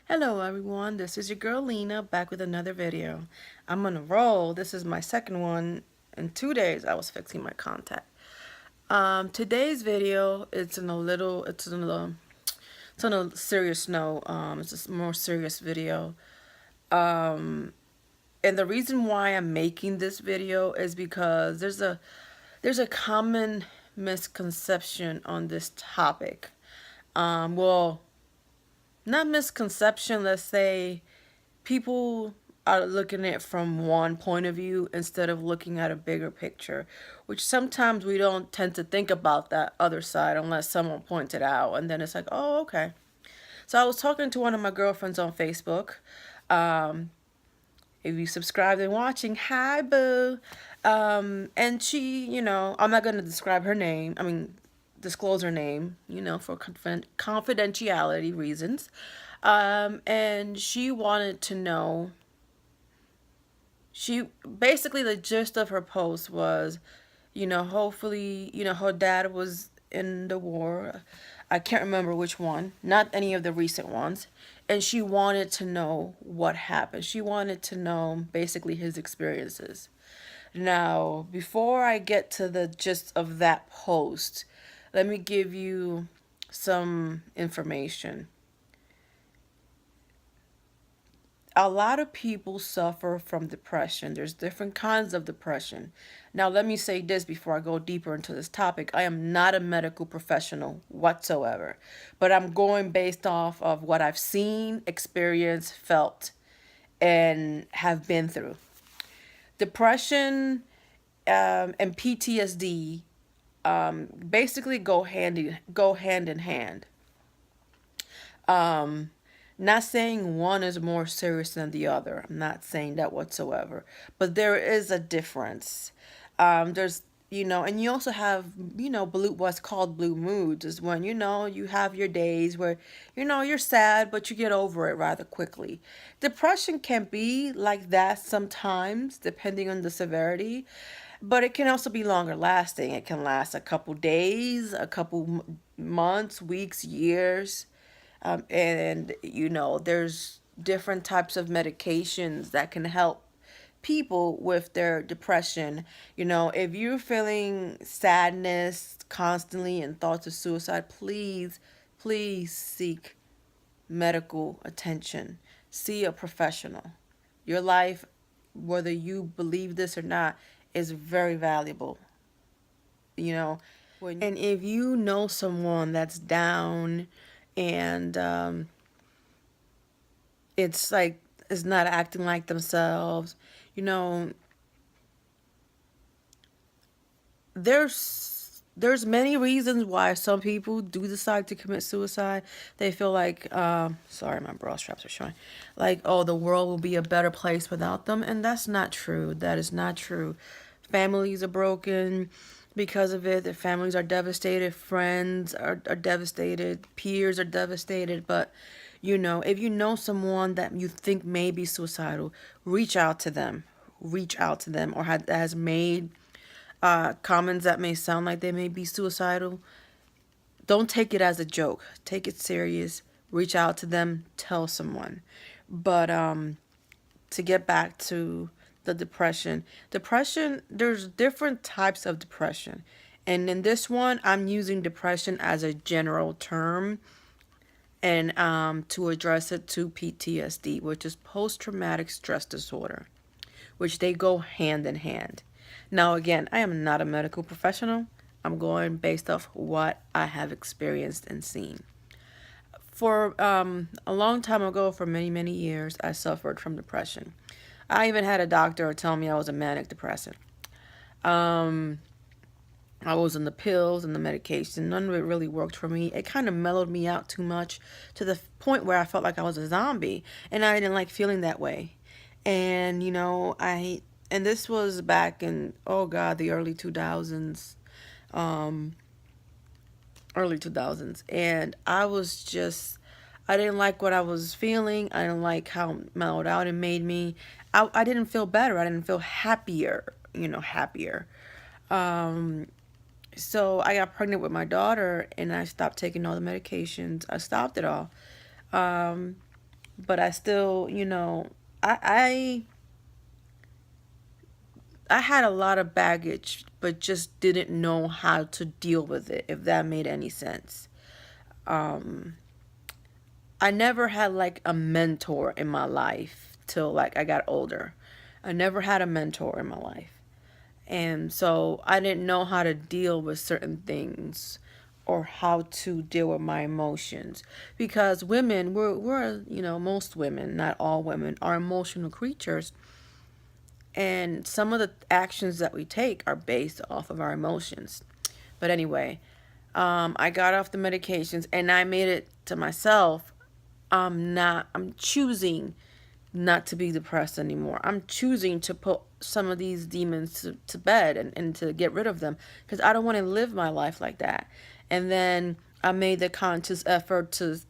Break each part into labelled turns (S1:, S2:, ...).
S1: Hello everyone, this is your girl Lena back with another video. I'm on a roll. This is my second one. In 2 days I was fixing my contact. Today's video it's on a serious note. It's a more serious video. And the reason why I'm making this video is because there's a common misconception on this topic. Well, not misconception, let's say people are looking at it from one point of view instead of looking at a bigger picture, which sometimes we don't tend to think about that other side unless someone points it out. And then it's like, oh, okay. So I was talking to one of my girlfriends on Facebook. Um, if you subscribed and watching, hi, boo. And she, I'm not going to describe her name. I mean, disclose her name, for confidentiality reasons. And she wanted to know, she basically, the gist of her post was, hopefully, her dad was in the war. I can't remember which one, not any of the recent ones. And she wanted to know what happened. She wanted to know basically his experiences. Now, before I get to the gist of that post, let me give you some information. A lot of people suffer from depression. There's different kinds of depression. Now, let me say this before I go deeper into this topic. I am not a medical professional whatsoever, but I'm going based off of what I've seen, experienced, felt, and have been through. Depression and PTSD basically go hand in hand. Um, Not saying one is more serious than the other. I'm not saying that whatsoever. But there is a difference. There's and you also have, what's called blue moods is when, you have your days where, you're sad, but you get over it rather quickly. Depression can be like that sometimes, depending on the severity, but it can also be longer lasting. It can last a couple days, a couple months, weeks, years. And there's different types of medications that can help people with their depression. If you're feeling sadness constantly and thoughts of suicide, please seek medical attention. See a professional. Your life, whether you believe this or not, is very valuable. you know and if you know someone that's down and it's like is not acting like themselves, you know there's many reasons why some people do decide to commit suicide. They feel like, sorry, my bra straps are showing, like, oh, the world will be a better place without them, and that's not true. That is not true. Families are broken because of it. Their families are devastated. Friends are devastated. Peers are devastated. But if you know someone that you think may be suicidal, reach out to them. Reach out to them, or has made comments that may sound like they may be suicidal. Don't take it as a joke. Take it serious. Reach out to them. Tell someone. But to get back to the depression, there's different types of depression. And in this one, I'm using depression as a general term, and to address it to PTSD, which is post traumatic stress disorder, which they go hand in hand. Now, again, I am not a medical professional. I'm going based off what I have experienced and seen. For a long time ago, for many, many years, I suffered from depression. I even had a doctor tell me I was a manic depressant. Um, I was on the pills and the medication. None of it really worked for me. It kind of mellowed me out too much to the point where I felt like I was a zombie. And I didn't like feeling that way. And, and this was back in, oh God, the early 2000s. Um, Early 2000s. And I didn't like what I was feeling. I didn't like how mellowed out it made me. I didn't feel better. I didn't feel happier. Um, so I got pregnant with my daughter and I stopped taking all the medications. I stopped it all. Um, but I still, I I had a lot of baggage, but just didn't know how to deal with it, if that made any sense. Um, I never had like a mentor in my life till like I got older. I never had a mentor in my life. And so I didn't know how to deal with certain things or how to deal with my emotions because women we're most women, not all women, are emotional creatures, and some of the actions that we take are based off of our emotions. But anyway, I got off the medications and I made it to myself. I'm choosing not to be depressed anymore. I'm choosing to put some of these demons to bed and to get rid of them because I don't want to live my life like that. And then I made the conscious effort to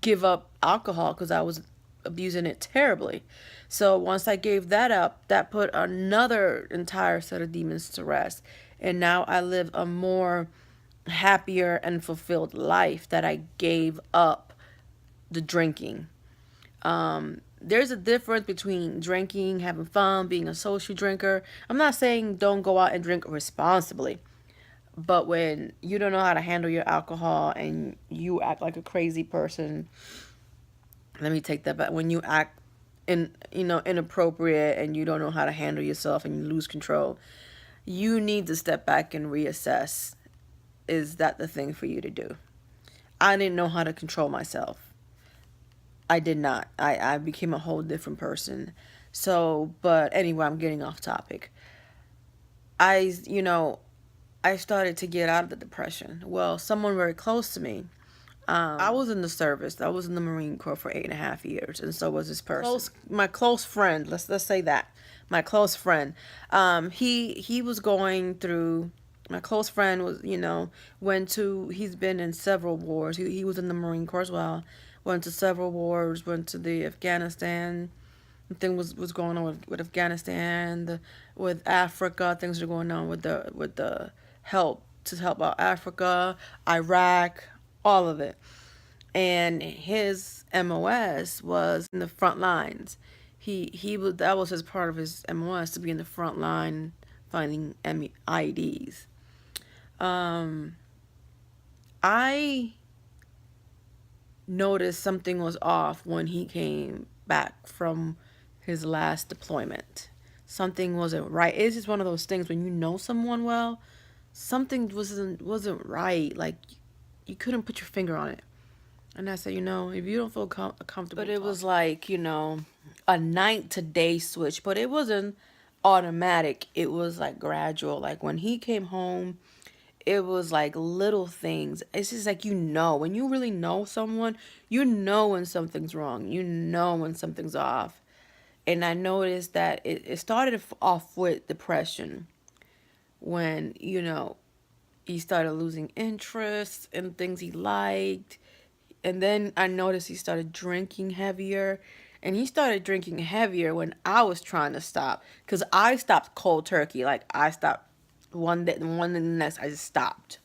S1: give up alcohol because I was abusing it terribly. So once I gave that up, that put another entire set of demons to rest. And now I live a more happier and fulfilled life that I gave up the drinking. There's a difference between drinking, having fun, being a social drinker. I'm not saying don't go out and drink responsibly, but when you don't know how to handle your alcohol and you act like a crazy person, let me take that back. When you act inappropriate and you don't know how to handle yourself and you lose control, you need to step back and reassess. Is that the thing for you to do? I didn't know how to control myself. I did not. I became a whole different person. So, but anyway, I'm getting off topic. I, you know, I started to get out of the depression. Well, someone very close to me. I was in the service. I was in the Marine Corps for 8.5 years, and so was this person. My close friend. Let's say that my close friend. He was going through. My close friend was, went to. He's been in several wars. He was in the Marine Corps as well. Went to several wars. Went to the Afghanistan. Thing was going on with Afghanistan, with Africa. Things are going on with the help to help out Africa, Iraq, all of it. And his MOS was in the front lines. He was that was his part of his MOS to be in the front line finding IEDs. Um, I noticed something was off when he came back from his last deployment. Something wasn't right. It's just one of those things when you know someone well, something wasn't right. Like you couldn't put your finger on it. And I said, if you don't feel comfortable, but it was like, a night to day switch, but it wasn't automatic. It was like gradual. Like when he came home, it was like little things. It's just like, when you really know someone, you know when something's wrong, you know when something's off. And I noticed that it started off with depression when, he started losing interest in things he liked. And then I noticed he started drinking heavier. And he started drinking heavier when I was trying to stop. Because I stopped cold turkey. Like, I stopped one day, one and the next, I just stopped.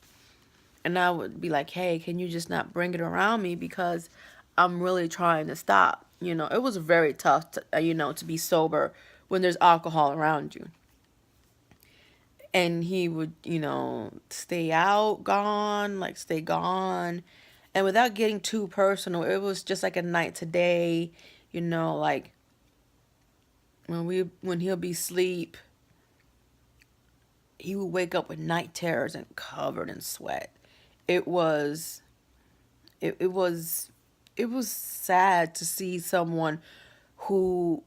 S1: And I would be like, hey, can you just not bring it around me? Because I'm really trying to stop. It was very tough, to be sober when there's alcohol around you. And he would, stay out, gone, like stay gone. And without getting too personal, it was just like a night to day, like when he'll be asleep, he would wake up with night terrors and covered in sweat. It was it was it was sad to see someone who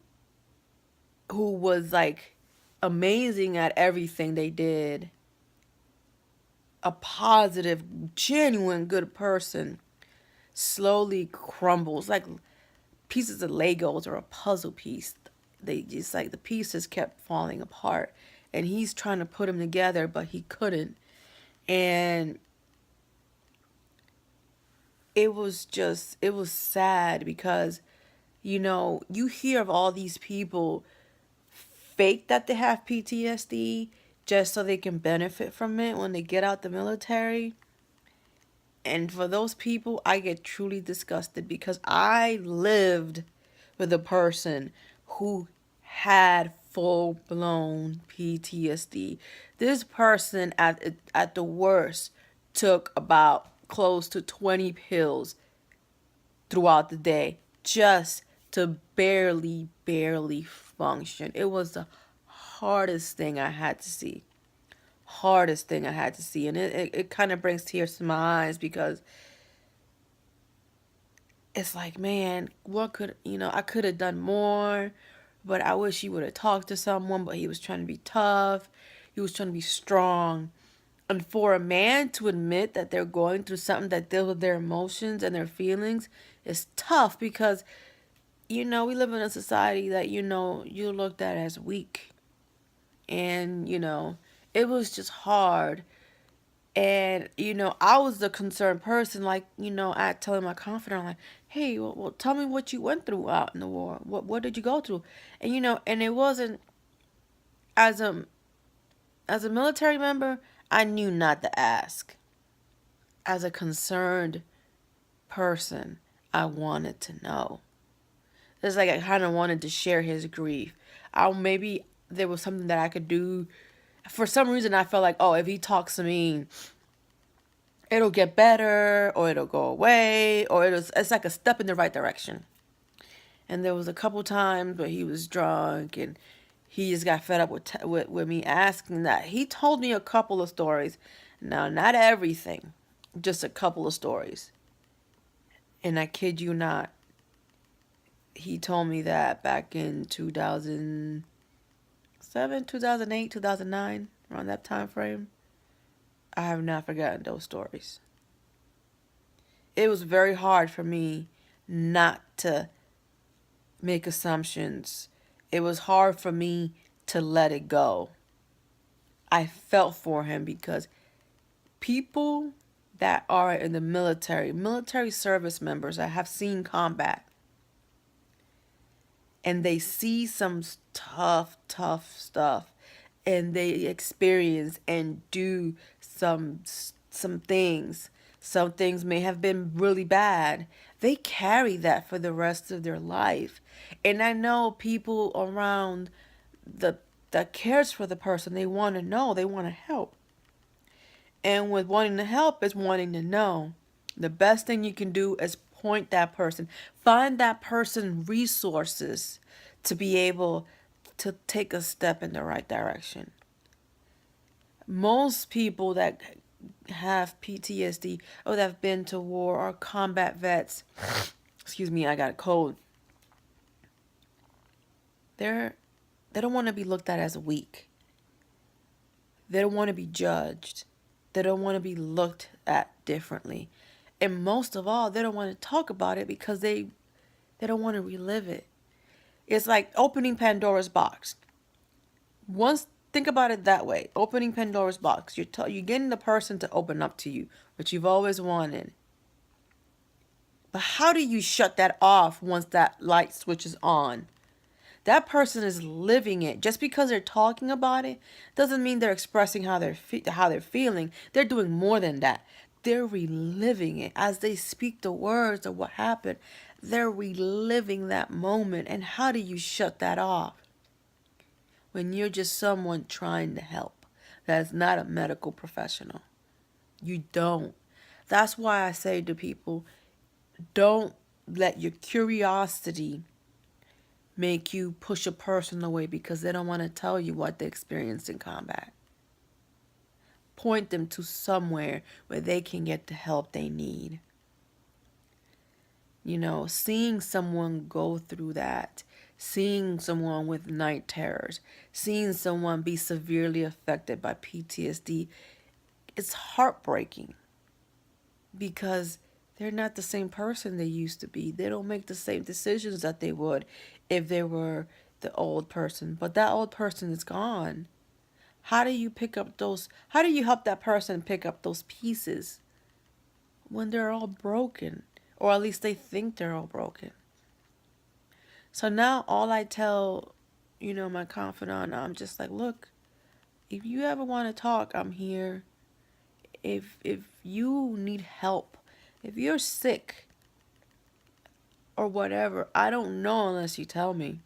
S1: was like amazing at everything they did, a positive, genuine good person, slowly crumbles like pieces of Legos or a puzzle piece. They just like the pieces kept falling apart, and he's trying to put them together, but he couldn't. And it was sad because you hear of all these people fake that they have PTSD just so they can benefit from it when they get out the military. And for those people, I get truly disgusted because I lived with a person who had full blown PTSD. This person at the worst took about close to 20 pills throughout the day just to barely function. It was the hardest thing I had to see. Hardest thing I had to see. And it kind of brings tears to my eyes because it's like, man, what could, I could have done more, but I wish he would have talked to someone, but he was trying to be tough. He was trying to be strong. And for a man to admit that they're going through something that deals with their emotions and their feelings is tough because, we live in a society that, you're looked at as weak. And, it was just hard. And, I was the concerned person, like, I telling my confidant, like, hey, well, tell me what you went through out in the war. What did you go through? And, and it wasn't, as a, as a military member, I knew not to ask. As a concerned person, I wanted to know. It's like I kind of wanted to share his grief. Maybe there was something that I could do. For some reason, I felt like, oh, if he talks to me, it'll get better, or it'll go away, or it's like a step in the right direction. And there was a couple times where he was drunk, and he just got fed up with me asking that. He told me a couple of stories. Now, not everything, just a couple of stories. And I kid you not, he told me that back in 2007, 2008, 2009, around that time frame. I have not forgotten those stories. It was very hard for me not to make assumptions. It was hard for me to let it go. I felt for him because people that are in the military service members that have seen combat, and they see some tough stuff, and they experience and do some things. Some things may have been really bad. They carry that for the rest of their life. And I know people around the that cares for the person, they want to know, they want to help. And with wanting to help is wanting to know. The best thing you can do is point that person, find that person resources to be able to take a step in the right direction. Most people that have PTSD or that have been to war or combat vets, excuse me, I got a cold. They don't want to be looked at as weak. They don't want to be judged. They don't want to be looked at differently. And most of all, they don't want to talk about it because they don't want to relive it. It's like opening Pandora's box. Once think about it that way. Opening Pandora's box. You're getting the person to open up to you, which you've always wanted. But how do you shut that off once that light switches on? That person is living it. Just because they're talking about it doesn't mean they're expressing how they're feeling. They're doing more than that. They're reliving it as they speak the words of what happened. They're reliving that moment. And how do you shut that off? When you're just someone trying to help. That is not a medical professional. You don't. That's why I say to people, don't let your curiosity make you push a person away because they don't want to tell you what they experienced in combat. Point them to somewhere where they can get the help they need. Seeing someone go through that, seeing someone with night terrors, seeing someone be severely affected by PTSD, it's heartbreaking because they're not the same person they used to be. They don't make the same decisions that they would if they were the old person. But that old person is gone. How do you help that person pick up those pieces when they're all broken? Or at least they think they're all broken. So now all I tell, my confidant, I'm just like, look, if you ever want to talk, I'm here. if you need help, if you're sick or whatever, I don't know unless you tell me.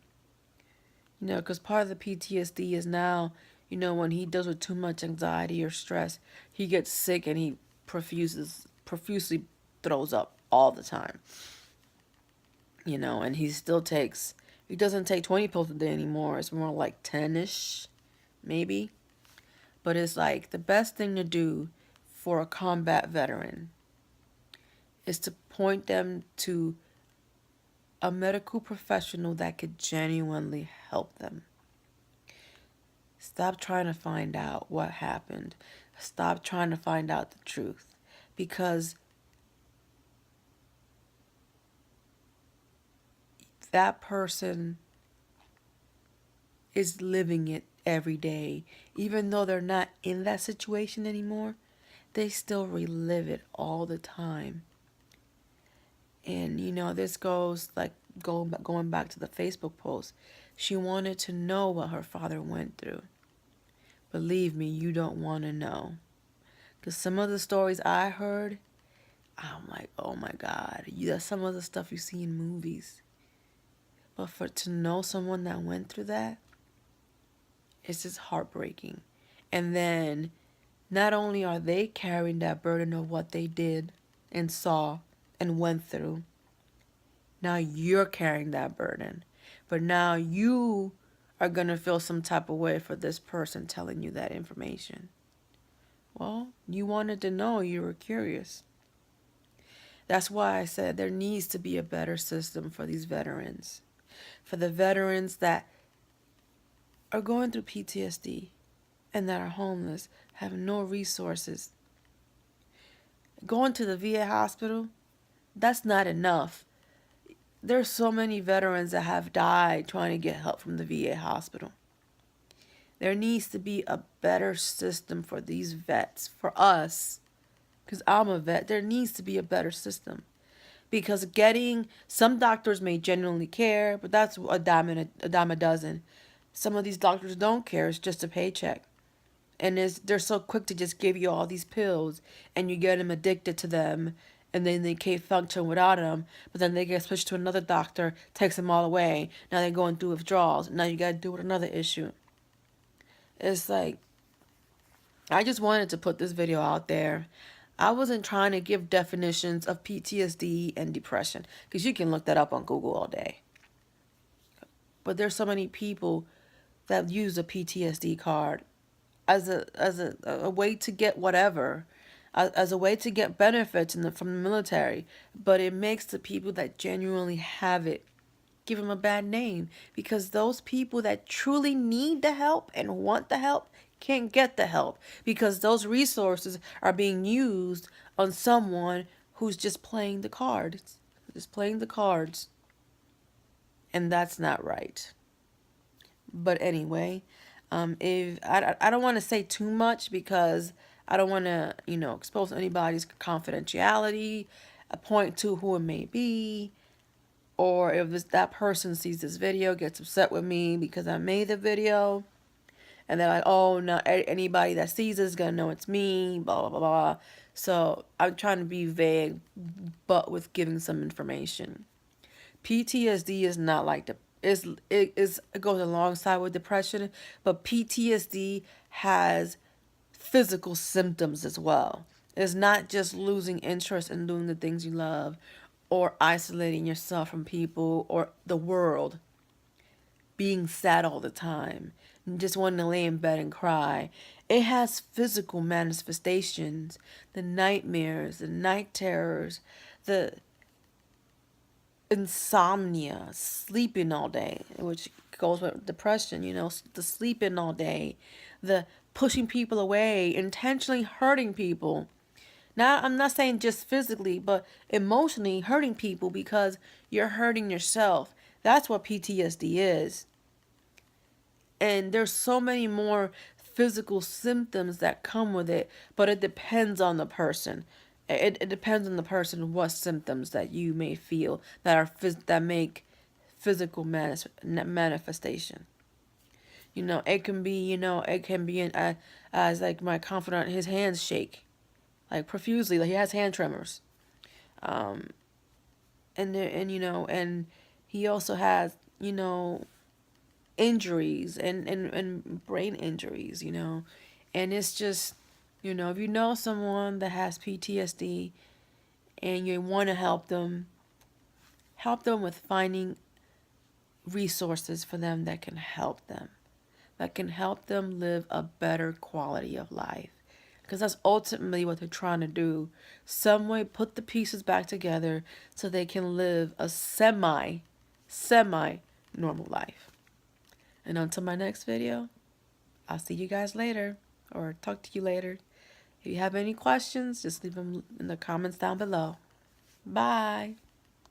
S1: Because part of the PTSD is now, when he deals with too much anxiety or stress, he gets sick and he profusely throws up all the time. And he doesn't take 20 pills a day anymore. It's more like 10-ish, maybe. But it's like the best thing to do for a combat veteran is to point them to a medical professional that could genuinely help them. Stop trying to find out what happened. Stop trying to find out the truth. Because that person is living it every day. Even though they're not in that situation anymore, they still relive it all the time. And this goes like going back to the Facebook post. She wanted to know what her father went through. Believe me, you don't want to know. Because some of the stories I heard, I'm like, oh my God, that's some of the stuff you see in movies. But to know someone that went through that, it's just heartbreaking. And then not only are they carrying that burden of what they did and saw and went through, now you're carrying that burden. But now you are going to feel some type of way for this person telling you that information. Well, you wanted to know, you were curious. That's why I said there needs to be a better system for these veterans. For the veterans that are going through PTSD and that are homeless, have no resources. Going to the VA hospital, that's not enough. There's so many veterans that have died trying to get help from the VA hospital. There needs to be a better system for these vets, for us, because I'm a vet. There needs to be a better system. Because some doctors may genuinely care, but that's a dime a dozen. Some of these doctors don't care. It's just a paycheck. And they're so quick to just give you all these pills, and you get them addicted to them, and then they can't function without them. But then they get switched to another doctor, takes them all away. Now they're going through withdrawals. Now you got to deal with another issue. It's like, I just wanted to put this video out there. I wasn't trying to give definitions of PTSD and depression, because you can look that up on Google all day. But there's so many people that use a PTSD card as a way to get whatever, as a way to get benefits from the military. But it makes the people that genuinely have it, give them a bad name, because those people that truly need the help and want the help can't get the help, because those resources are being used on someone who's just playing the cards. And that's not right. But anyway, if I don't want to say too much, because I don't want to expose anybody's confidentiality, point to who it may be, or if that person sees this video, gets upset with me because I made the video, and they're like, oh, not anybody that sees this is gonna know it's me, blah blah blah blah. So I'm trying to be vague, but with giving some information. PTSD is not like it goes alongside with depression, but PTSD has physical symptoms as well. It's not just losing interest in doing the things you love, or isolating yourself from people or the world, being sad all the time, and just wanting to lay in bed and cry. It has physical manifestations, the nightmares, the night terrors, the insomnia, sleeping all day, which goes with depression, the sleeping all day, the pushing people away, intentionally hurting people. Now, I'm not saying just physically, but emotionally hurting people because you're hurting yourself. That's what PTSD is. And there's so many more physical symptoms that come with it, but it depends on the person. It depends on the person what symptoms that you may feel that make physical manifestation. It can be as like my confidant, his hands shake. like profusely. Like he has hand tremors. Um, and he also has, injuries and brain injuries, and it's just, if you know someone that has PTSD and you want to help them with finding resources for them that can help them, live a better quality of life. Because that's ultimately what they're trying to do. Some way put the pieces back together so they can live a semi normal life. And until my next video, I'll see you guys later, or talk to you later. If you have any questions, just leave them in the comments down below. Bye.